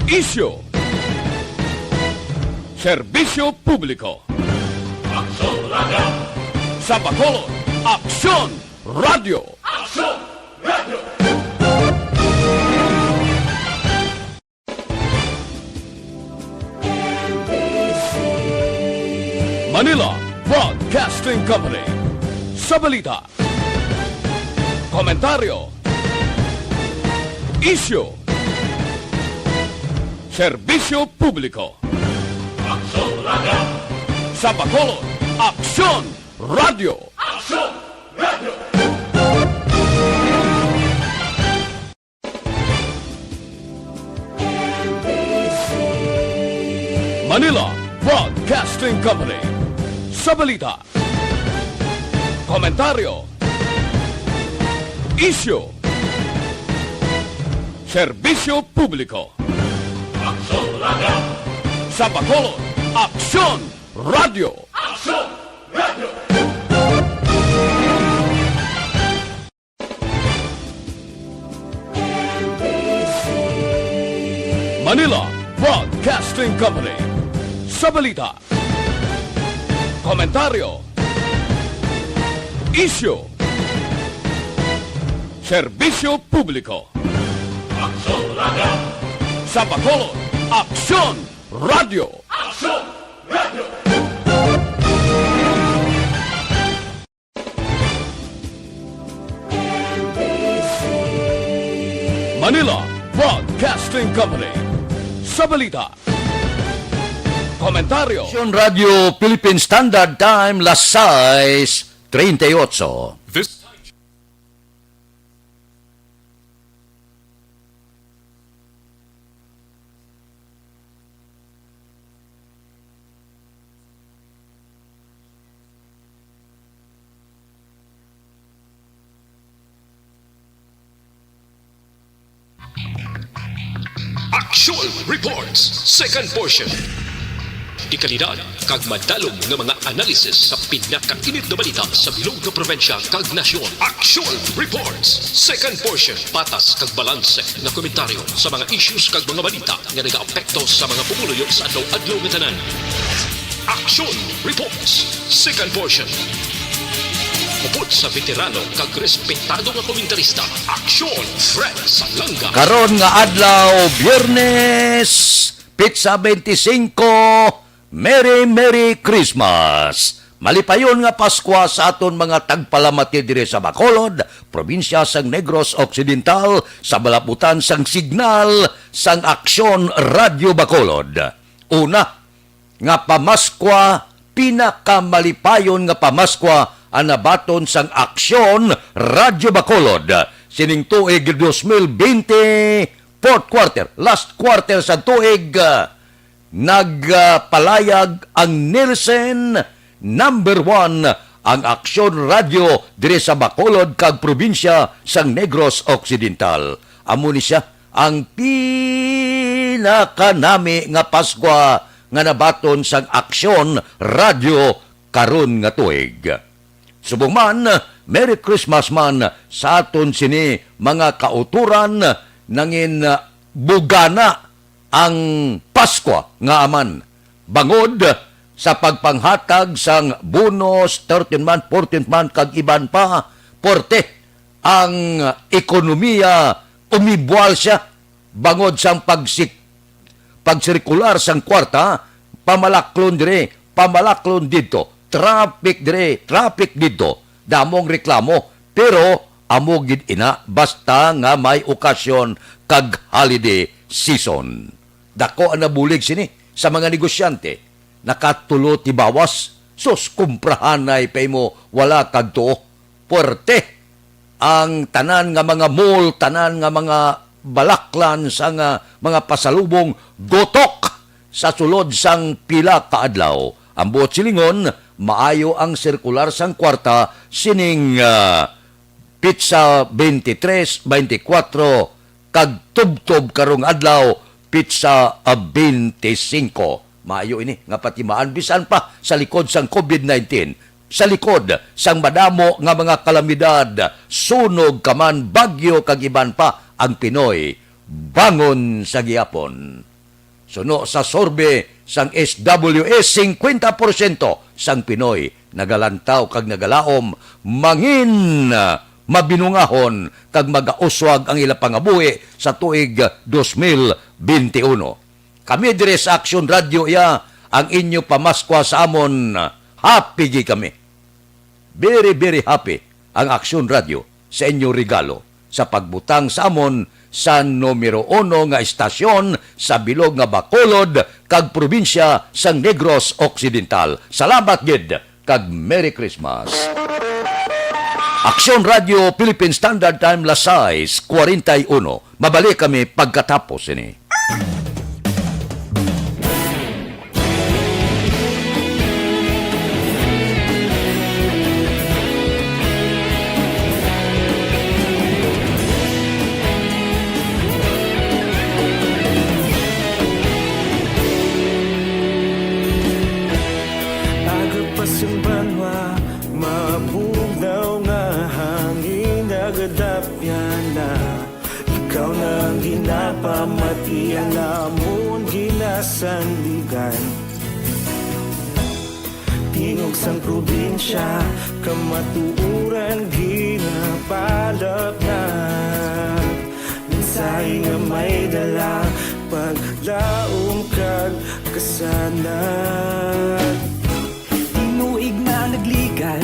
Isyu, serbisyo publiko. Aksyon Radio! Sa Bacolod, Aksyon Radio. Aksyon Radio! Manila Broadcasting Company. Sa balita, komentaryo, isyu, serbisyo publiko. Aksyon Radio! Sa Bacolod, Aksyon Radio. Aksyon Radio! Manila Broadcasting Company. Sa balita, komentaryo, isyu, serbisyo publiko. Aksyon Radio! Sa Bacolod, Aksyon Radio. Aksyon Radio! Manila Broadcasting Company. Sa balita, komentaryo, isyu, serbisyo publiko. Aksyon Radio! Sa Bacolod, Aksyon Radio. Aksyon Radio! Manila Broadcasting Company. Sa balita, komentaryo, Aksyon Radio Philippine Standard Time, las 6:38. This Actual Reports, second portion. Di kalidad, kag madalom nga mga analisis sa pinakainit na balita sa bilog na probinsya kag nasyon. Actual Reports, second portion. Patas kag balanse na komentaryo sa mga issues kag mga balita nga nagaapekto sa mga pumuluyo sa adlaw-adlaw nga tanan. Actual Reports, second portion. Upot sa veterano kag respetado nga komentarista, Aksyon Fred Salanga. Karon nga adlaw, Biyernes, Pizza 25, Merry Christmas. Malipayon nga Pasko sa aton mga tagpalamati dire sa Bacolod, probinsya sang Negros Occidental, sa balaputan sang signal sang Aksyon Radio Bacolod. Una, nga pamaskwa, pinakamalipayon nga pamaskwa, anabaton sang Aksyon Radio Bacolod. Sining tuig 2020, fourth quarter, last quarter sa tuig, nagpalayag ang Nielsen number 1 ang Aksyon Radio dire sa Bacolod kag probinsya sang Negros Occidental. Amo ni siya ang pinakanami nga Paskwa nga nabaton sang Aksyon Radio karon nga tuig. Subong man, Merry Christmas man sa aton sini mga kauturan nangin bugana ang Pasko nga aman. Bangod sa pagpanghatag sang bonus 13th month, 14th month kag iban pa, porte ang ekonomiya umibwal siya bangod sang pagsirkular sang kwarta, pamalaklon dire, pamalaklon dito. Traffic dire, traffic dito, damong reklamo, pero amo gid ina basta nga may okasyon kag holiday season. Dako ang nabulig sini sa mga negosyante, nakatulo ti bawas, sus kumprahanay pay mo wala kag tuo. Puerte ang tanan nga mga mall, tanan nga mga balaklan sa nga mga pasalubong gotok sa sulod sang pila ka adlaw. Ang buot silingon, maayo ang sirkular sang kwarta sining Pizza 23, 24 kag tubtob karong adlaw Pizza 25. Maayo ini nga patimaan bisan pa sa likod sang COVID-19, sa likod sang madamo nga mga kalamidad, sunog kaman, bagyo kag iban pa, ang Pinoy bangon sa gihapon. Suno sa sorbe sang SWS 50% sang Pinoy nagalantaw kag nagalaom mangin mabinungahon kag magauswag ang ila pangabuhi sa tuig 2021. Kami dire sa Action Radio ang inyo pamaskwa sa amon. Happy gi kami. Very, very happy ang Action Radio sa inyo regalo sa pagbutang sa amon sa numero 1 nga istasyon sa bilog nga Bacolod kag probinsya sang Negros Occidental. Salamat gid kag Merry Christmas. Action Radio Philippine Standard Time Lasai 41. Mabalik kami pagkatapos ini. Agapasang banwa, mabugaw nga hangin agadapyan na. Ikaw nang ginapamatian namon ginasandigan. Tingog sang probinsya, kamatuuran ginapalap na. Minsay nga may dala, paglaom kag kasanat. Tinuig na nagligan,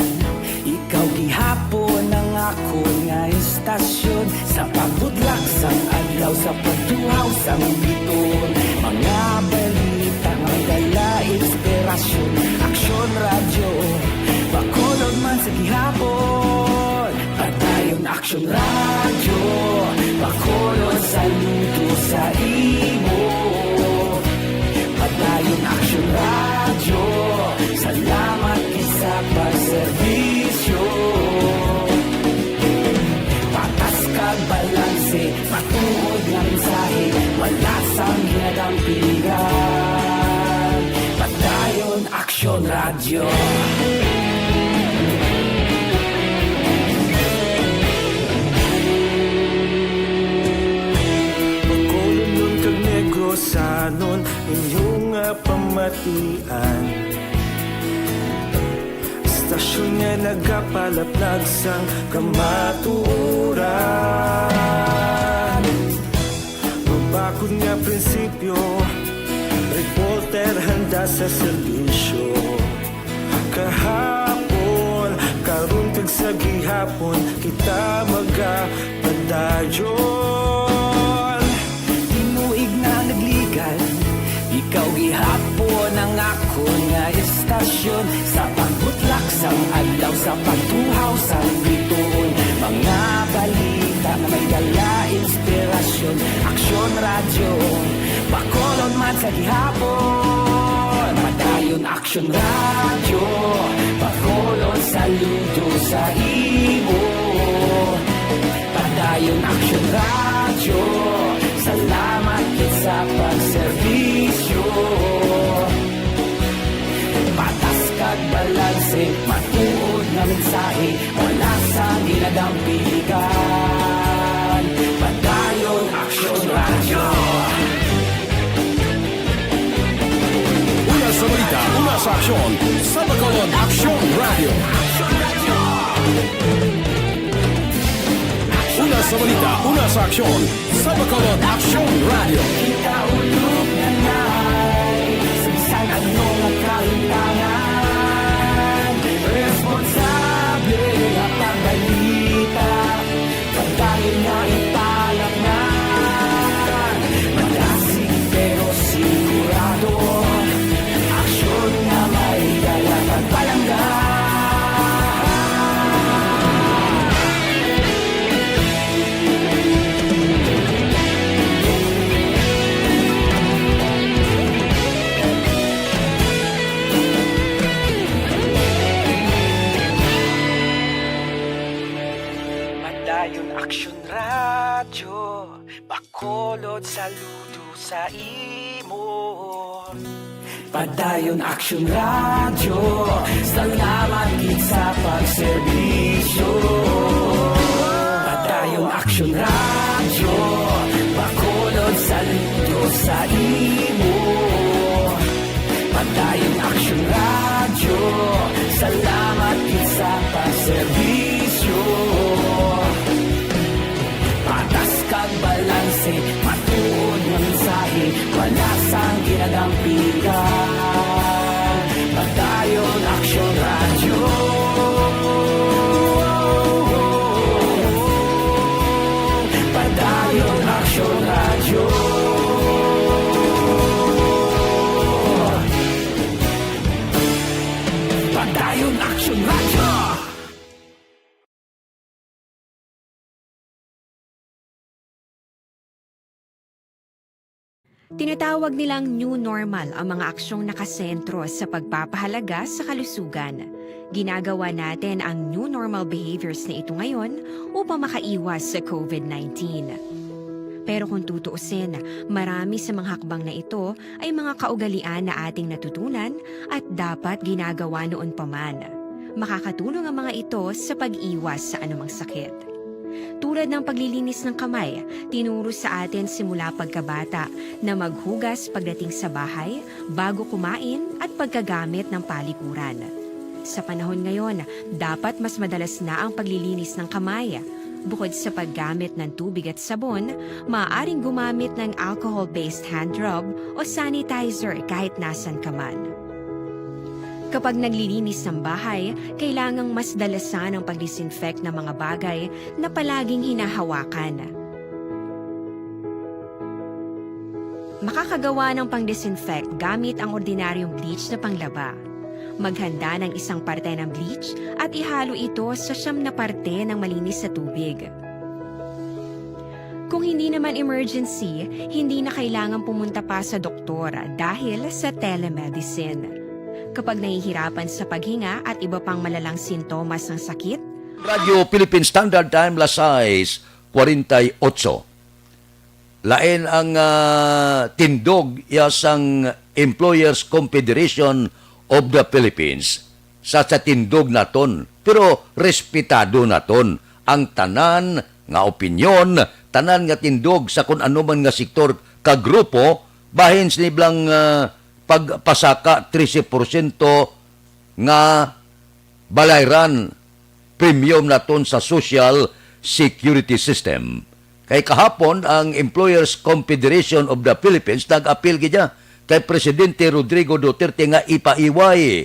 ikaw gihapon ang ako nga istasyon. Sa pagbudlak sang adlaw, sa pagtuhaw sang biton. Mga balita nga dala inspirasyon. Action Radio, Bacolod man sa gihapon. Padayon Action Radio, Bacolod saludo sa imo. Padayon Action Radio, salamat sa pagserbisyo. Patas kag balanse, patuod nga mensahe, wala sang ginadampigan. Padayon Action Radio. Bacolod nun kag Negros anon inyong pamatian. Istasyon nga nagapalaplag sang kamatuuran. Mabakod nga prinsipyo, reporter handa sa serbisyo. Kahapon, karon kag sa gihapon, kita magapadayon. Tinuig na nagligan, ikaw gihapon ang ako nga istasyon. Sa pagbutlak sang adlaw, sa pagtuhaw sang biton. Mga balita na may dala inspirasyon. Action Radio, Bacolod man sa gihapon. Padayon Action Radio, Bacolod saludo sa imo. Padayon Action Radio, salamat gid sa pagserbisyo. Patas kag balanse, matuod nga mensahe, wala sa ginadampigan. Padayon Action Radio. Una sa balita, una sa aksyon, sa Bacolod Action Radio. Una sa balita, una sa aksyon, sa Bacolod Action Radio. Kita ulog na na'y Sinsan anong ang kalintangan. Responsable at ang balita, pagdahin na ipalak na. Malasig pero sigurado, aksyon na may dala pagpalanggan. Padayon Action Radio, Bacolod saludo sa imo. Padayon Action Radio, salamat gid sa pagserbisyo. Padayon Action Radio, Bacolod saludo sa imo. Padayong Aksyon Radyo, salamat din sa pagserbisyo. Patas kag balanse, matuod nga mensahe, wala sang ginagampikan. Padayon Aksyon Radyo. Padayon Aksyon Radyo. Padayon Aksyon Radyo. Tinatawag nilang new normal ang mga aksyong nakasentro sa pagpapahalaga sa kalusugan. Ginagawa natin ang new normal behaviors na ito ngayon upang makaiwas sa COVID-19. Pero kung tutuusin, marami sa mga hakbang na ito ay mga kaugalian na ating natutunan at dapat ginagawa noon pa man. Makakatulong ang mga ito sa pag-iwas sa anumang sakit. Tulad ng paglilinis ng kamay, tinuro sa atin simula pagkabata na maghugas pagdating sa bahay, bago kumain at pagkagamit ng palikuran. Sa panahon ngayon, dapat mas madalas na ang paglilinis ng kamay. Bukod sa paggamit ng tubig at sabon, maaaring gumamit ng alcohol-based hand rub o sanitizer kahit nasan ka man. Kapag naglilinis ng bahay, kailangang mas dalasan ang pag-disinfect ng mga bagay na palaging hinahawakan. Makakagawa ng pang-disinfect gamit ang ordinaryong bleach na panglaba. Maghanda ng isang parte ng bleach at ihalo ito sa 9 na parte ng malinis na tubig. Kung hindi naman emergency, hindi na kailangan pumunta pa sa doktor dahil sa telemedicine. Kapag nahihirapan sa paghinga at iba pang malalang sintomas ng sakit, Radio Philippine Standard Time, las 6:48. Lain ang tindog yasang Employers Confederation of the Philippines sa tindog naton. Pero respetado naton ang tanan nga opinyon, tanan nga tindog sa kung ano man nga sektor ka grupo, bahin siniblang pagpasaka 13% nga balayran premium naton sa Social Security System. Kay kahapon, ang Employers Confederation of the Philippines nag-appeal gidya kay Presidente Rodrigo Duterte nga ipaiway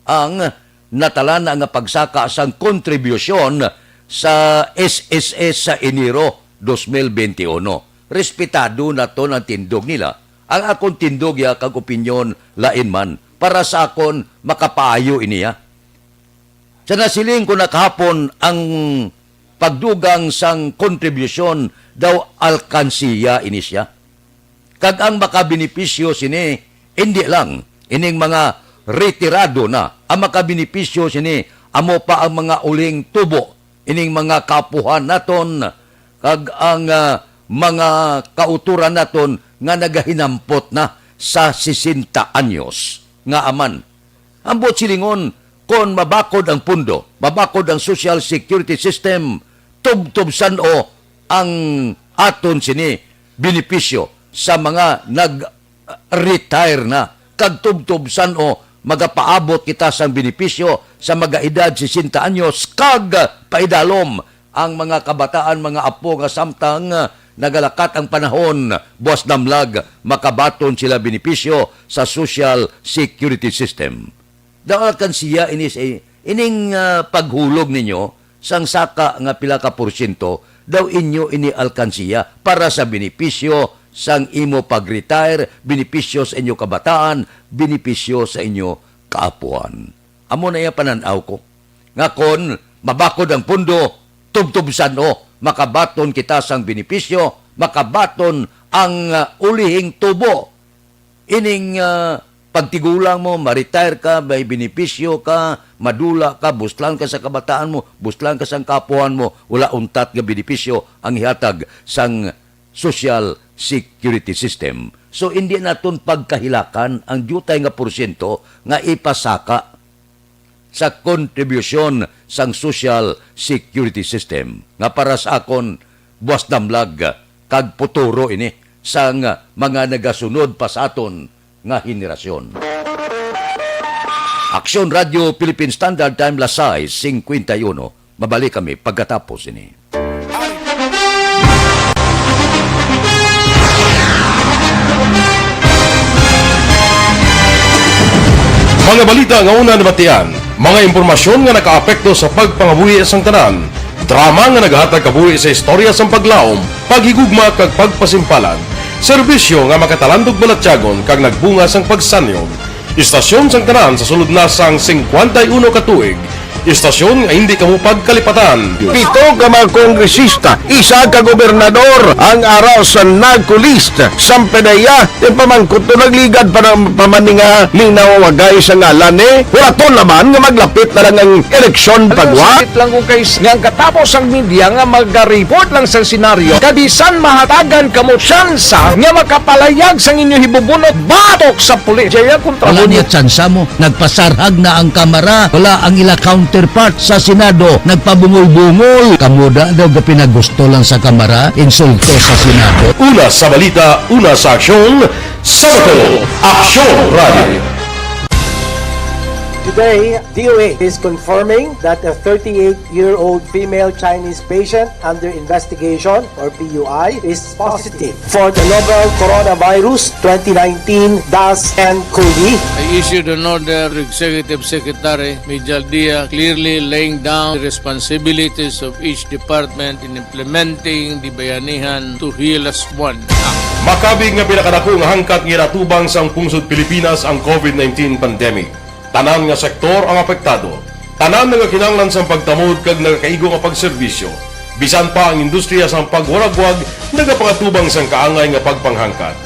ang natalan nga pagsaka sang kontribusyon sa SSS sa Enero 2021. Respetado naton ang tindog nila. Ang akong tindog ya kag opinyon lain man. Para sa akon makapaayo iniya. Sa nasiling ko nakahapon ang pagdugang sang kontribusyon daw alkansiya inisya. Kag ang makabinipisyo sini, hindi lang ining mga retirado na. Ang makabinipisyo sini, amo pa ang mga uling tubo, ining mga kapuhan naton, kag ang mga kauturan naton nga nagahinampot na sa 60 anyos nga aman. Ambot silingon, kon mabakod ang pundo, mabakod ang Social Security System, tub-tubsan o ang aton sini benepisyo sa mga nag-retire na. Kag tub-tubsan o magapaabot kita sa benepisyo sa mga edad 60 anyos, kag paidalom ang mga kabataan, mga apo nga samtang nagalakat ang panahon, buwas damlag, makabaton sila benepisyo sa Social Security System. Dahil kan siya ining paghulog ninyo, sang saka nga pila ka porsyento, daw inyo ini alkansiya para sa benepisyo sang imo pag-retire, benepisyo sa inyo kabataan, benepisyo sa inyo kaapuan. Amo na iya pananaw ko. Nga kon, mabakod ang pundo, tubtubsan o, makabaton kita sang benepisyo, makabaton ang ulihing tubo. Ining pagtigulang mo, ma-retire ka, may benepisyo ka, madula ka, buslan ka sa kabataan mo, buslan ka sa kapuhan mo, wala untat nga benepisyo ang ihatag sang Social Security System. So, hindi naton pagkahilakan ang jutay nga porsyento nga ipasaka sa kontribusyon sang Social Security System. Nga para sa akon, buwas damlag, kag puturo ini sang mga nagasunod pa sa aton nga henerasyon. Aksyon Radio Philippine Standard Time Lasai 51. Mabalik kami pagkatapos ini. Mga balita nga una nabatian, mga impormasyon nga nakaapekto sa pagpangabuhi sang tanan, drama nga naghatag kabuhi sa istorya sang paglaom, paghigugma kag pagpasimpalan, serbisyo nga makatalandog balatyagon kag nagbunga sang pagsanyog, istasyon sang tanan sa sulod na sang 51 ka tuig, istasyon nga hindi kamupag kalipatan. Pito ka mga kongresista, isa ka gobernador ang araw sa nagkulist sa pedaya pamangkot to nagligad para pamaninga linaw wagay sa ngalan wala naman nga maglapit na lang ang eleksyon pagwa. Sakit lang kung kayo nga katapos ang media nga mag-report lang sa senaryo kabisan mahatagan kamo tsansa nga makapalayag sa inyo hibubunot batok sa pulis. Jaya kontra Wala niya tsansa mo. Nagpasarhag na ang kamara. Wala ang ila counterpart sa Senado. Nagpabungol-bungol. Kamuda daw ga pinagusto lang sa kamara. Insulto sa Senado. Una sa balita, una sa aksyon, Sabado, Aksyon Radio. Today, DOA is confirming that a 38-year-old female Chinese patient under investigation, or PUI, is positive for the novel coronavirus 2019-nCoV. I issued an order to Executive Secretary Major Dia clearly laying down the responsibilities of each department in implementing the Bayanihan to Heal as One Act. Makabig nga pinakadako nga hangkat nga natubang sang pungsod Pilipinas ang COVID-19 pandemic. Tanan nga sektor ang apektado. Tanan nga kinahanglan sang pagtamod kag nagakaigo nga pagserbisyo. Bisan pa ang industriya sang pagwaragwag nagapangatubang sang kaangay nga pagpanghangkat.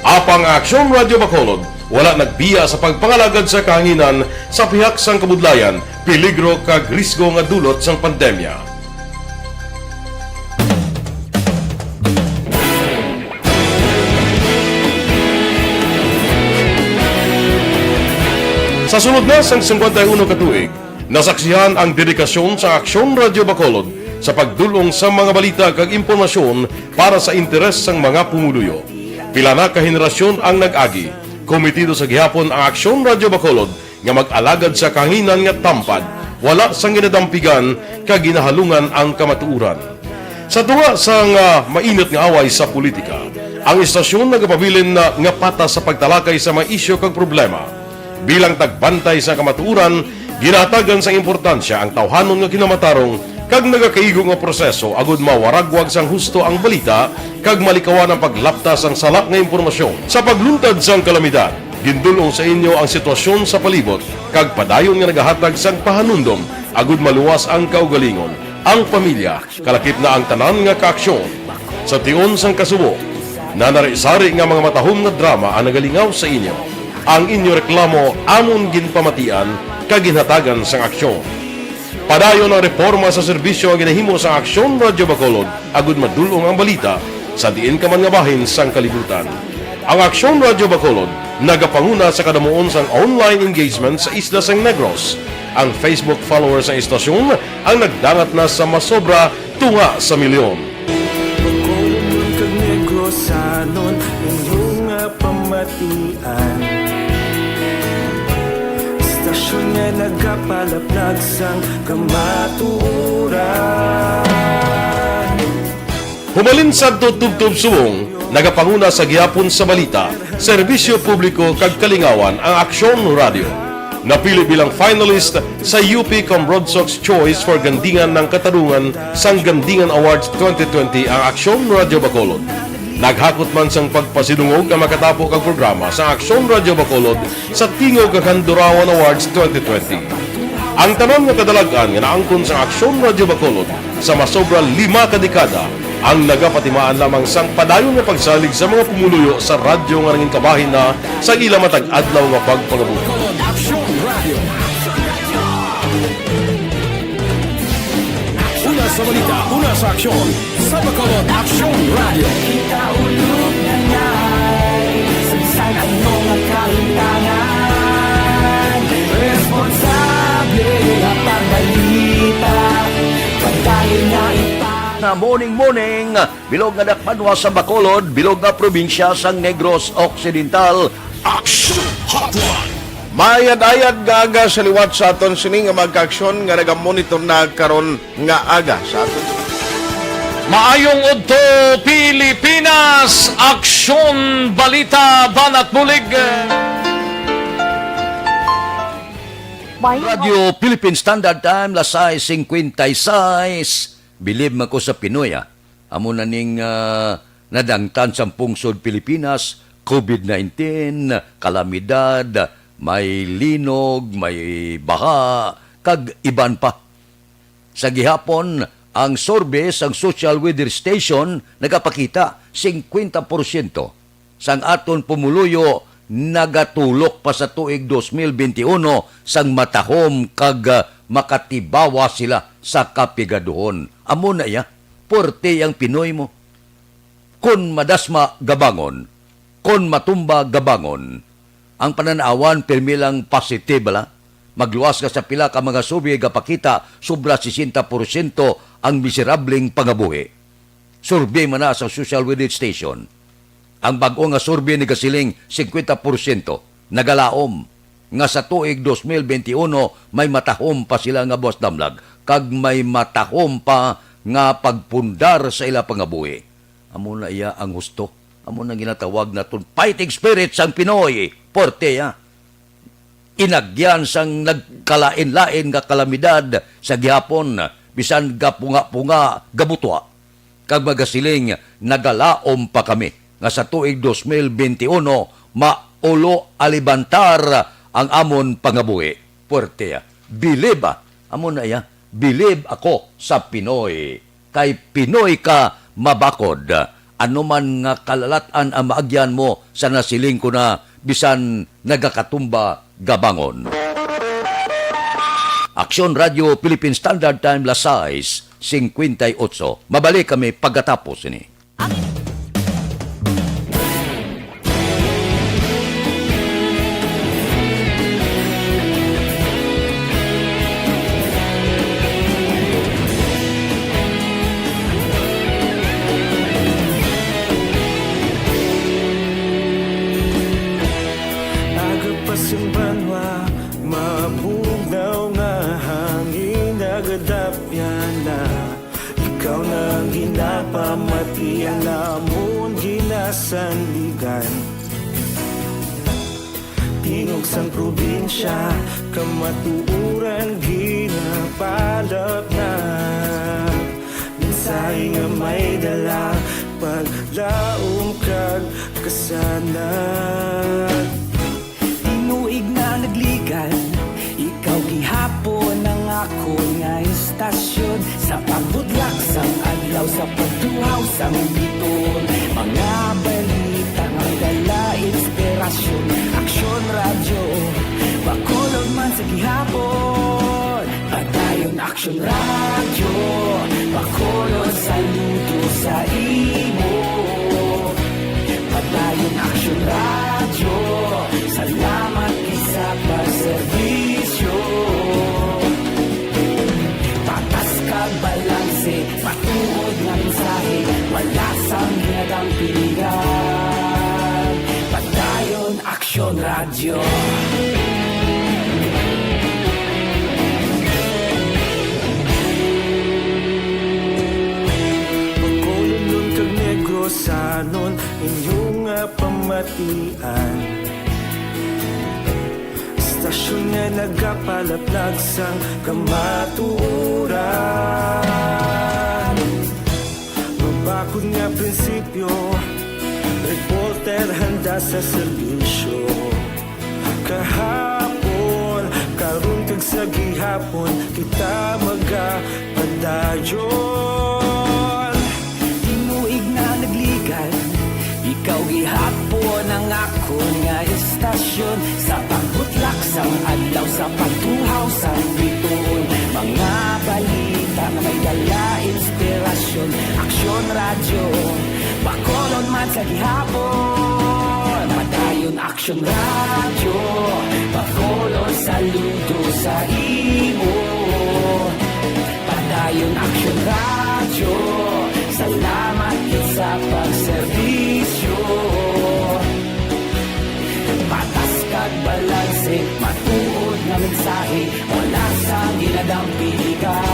Apang Aksyon Radio Bacolod wala nagbiya sa pagpangalagad sa kahanginan sa pihak sang kabudlayan, peligro kag risgo nga dulot sang pandemya. Sa sunod na sang 51 katuig, nasaksihan ang dedikasyon sa Aksyon Radio Bacolod sa pagdulong sa mga balita kag impormasyon para sa interes sang mga pumuluyo. Pila na ka henerasyon ang nag-agi, komitido sa gihapon ang Aksyon Radio Bacolod nga mag-alagad sa kahanginan nga tampad, wala sang ginadampigan kag ginahalungan ang kamatuuran. Sa tunga sang mainit nga away sa politika, ang istasyon nagapabilin na nga patas sa pagtalakay sa mga isyu kag problema. Bilang tagbantay sa kamatuuran, ginatagan sa importansya ang tawhanon nga kinamatarong kag nagakaigo nga proseso agud mawaragwag sang husto ang balita kag malikawan ang paglaptas ang salak nga impormasyon. Sa pagluntad sang kalamidad, gindulong sa inyo ang sitwasyon sa palibot kag padayon nga nagahatag sang pahanundom agud maluwas ang kaugalingon, ang pamilya, kalakip na ang tanan nga kaaksyon. Sa tion sang kasubo, nanari-sari nga mga matahom nga drama ang nagalingaw sa inyo. Ang inyo reklamo amon ginpamatian kag ginhatagan sang aksyon. Padayon ang reforma sa serbisyo ang ginahimo sa Aksyon Radio Bacolod agud madulong ang balita sa diin ka man nga bahin sang kalibutan. Ang Aksyon Radio Bacolod nagapanguna sa kadamuon sang online engagement sa Isla Sang Negros. Ang Facebook followers sa istasyon ang nagdangat na sa masobra tunga sa milyon. Bacolod kag Negros anon inyong pamatian. Istasyon nga nagapalaplag sang kamatuuran. Humalin sa tubtub subong, nagapanguna sa gihapon sa balita, serbisyo publiko kag kalingawan ang Aksyon Radio. Napili bilang finalist sa UP Comrade Sox Choice for Gandingan ng Katarungan sang Gandingan Awards 2020 ang Aksyon Radio Bacolod. Naghakot man sang pagpasidungog ang makatapo kang programa sa Aksyon Radio Bacolod sa Tingog kag Handurawan Awards 2020. Ang tanon nga kadalagan nga naangkon sa Aksyon Radio Bacolod sa masobra 5 ka dekada ang nagapatimaan lamang sang padayon nga pagsalig sa mga pumuluyo sa radyo nga nangin kabahin na sa ila matag adlaw nga pagpangabuhi. Una sa balita, una sa aksyon, sa Bacolod Aksyon Radio. Ikaulog na ngay, sansan ang mga kahintangan. Responsable na pagbalita, pagkain na Na morning, bilog nga dakpanwa sa Bacolod, bilog nga probinsya sang Negros Occidental. Action Hotline. Mayad-ayad nga aga sa liwat sa aton sini nga magka-aksyon nga nagamonitor na karon nga aga sa aton. Maayong udto Pilipinas, aksyon balita banat bulig. Radio Philippine Standard Time, lasay 56. Bilib man ko sa Pinoy, amo na ning nadangtan sa pungsod Pilipinas, COVID-19, kalamidad, may linog, may baha, kag iban pa. Sa gihapon, ang Sorbes, ang Social Weather Station, nagapakita 50% sang aton pumuluyo nagatulok pa sa tuig 2021 sang matahom kag makatibawa sila sa kapigaduhon. Amo na ya, porte ang Pinoy mo. Kun madasma gabangon, kun matumba gabangon, ang pananawan pirmi lang positive la. Magluwas ka sa pila ka mga survey gapakita sobra 60% ang miserableng pangabuhi. Survey man na sa Social Weather Station. Ang bag-o nga survey ni gasiling 50% nagalaom nga sa tuig 2021 may matahom pa sila nga buwas damlag kag may matahom pa nga pagpundar sa ila pangabuhi. Amo na iya ang husto. Amo na ginatawag naton fighting spirit sang Pinoy. Porte inagyan sang nagkalain-lain nga kalamidad sa gihapon bisan gapunga-punga gabutwa kag magasiling nagalaom pa kami nga sa tuig 2021 maulo alibantar ang amon pangabuhi. Puerte bilib amo na ya, bilib ako sa Pinoy. Kay Pinoy ka mabakod. Ano man nga kalalatan ang maagyan mo sa nasiling ko na bisan nagakatumba gabangon. Aksyon Radio Philippine Standard Time, lasay 58. Mabalik kami pagkatapos ini. Agapasang banwa, mabugnaw nga hangin nagadapyan na. Ikaw nang ginapamatian namon ginasanligan. Tingog sang probinsya, kamatuuran ginapalap na. Minsay nga may dala, paglaom kag kasanat. Tinuig na nagligan, ikaw gihapon ang ako nga istasyon. Sa pagbudlak sang adlaw, sa pagtuhaw sang biton. Mga balita nga dala inspirasyon. Aksyon radyo, bakolog man sa gihapon. Padayon aksyon radyo, bakolog saludo sa imo. Padayon aksyon radyo, salamat isa pa serbisyo. Patas kag balanse, patuod nga mensahe, wala sang hinagang pilihan. Padayon aksyon radyo. Pagkolong kag Negrosanon, inyong pamatian. Stasyon nga nagapalaplag sang kamatuuran. Mabakod nga prinsipyo, reporter handa sa serbisyo. Kahapon, karon kag sa gihapon, kita magapadayon. Tinuig na nagligan, ikaw gihapon ang ako nga istasyon. Sa pagbutlak sang adlaw, sa pagtuhaw sang biton. Mga balita na may dala inspirasyon. Aksyon radyo, bakolon man sa gihapon. Padayon aksyon radyo, bakolon saludo sa imo. Padayon aksyon radyo, salamat sa pagserbisyo. Patas kag balanse, balanse, matuod na mensahe, wala sa ginadampigan.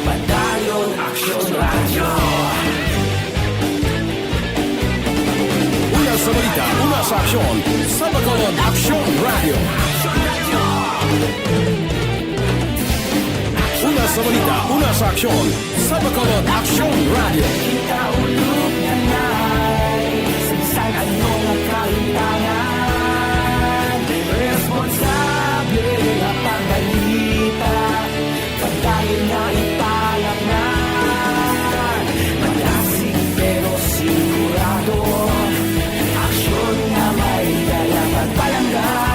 Padayon Aksyon Radyo. Una sa balita, una sa aksyon, sa Bacolod Aksyon Radio. Una sa balita, una sa aksyon, sa Bacolod Aksyon Radio. Kita ulog na na'y sagsag anong nakalintangan. Responsable na pagbalita, pagdahil na ipalaknan. Malasig pero sigurado, aksyon na may dalang pagpalanggan.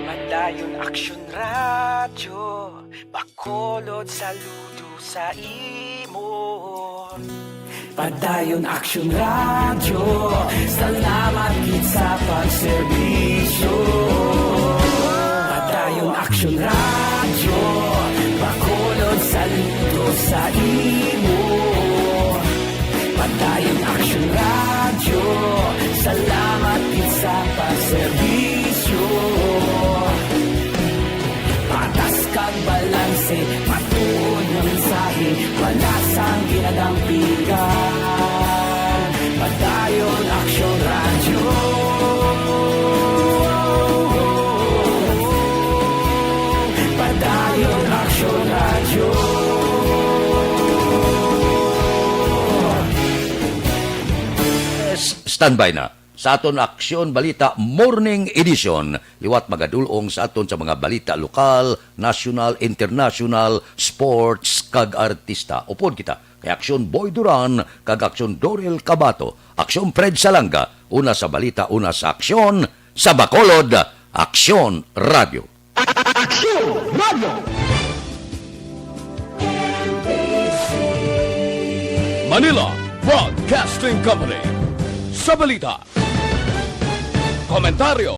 Padayon Aksyon Radyo, Bacolod saludo sa imo. Padayon Aksyon Radyo, salamat gid sa pagserbisyo. Padayon Aksyon Radyo, Bacolod saludo sa imo. Padayon Aksyon Radyo, salamat gid sa pagserbisyo. Patas kag balanse, matuod na mensahe, wala sang ginadampigan. Padayon Aksyon Radyo. Padayon Aksyon Radyo. Standby na sa aton Aksyon Balita Morning Edition. Liwat magadulong sa aton sa mga balita lokal, national, international, sports, kag artista. Upod kita kay Aksyon Boy Duran, kag Aksyon Dorel Cabato, Aksyon Fred Salanga, una sa balita, una sa aksyon, sa Bacolod, Aksyon Radio. Aksyon Radio! Manila Broadcasting Company. Sa balita, komentaryo,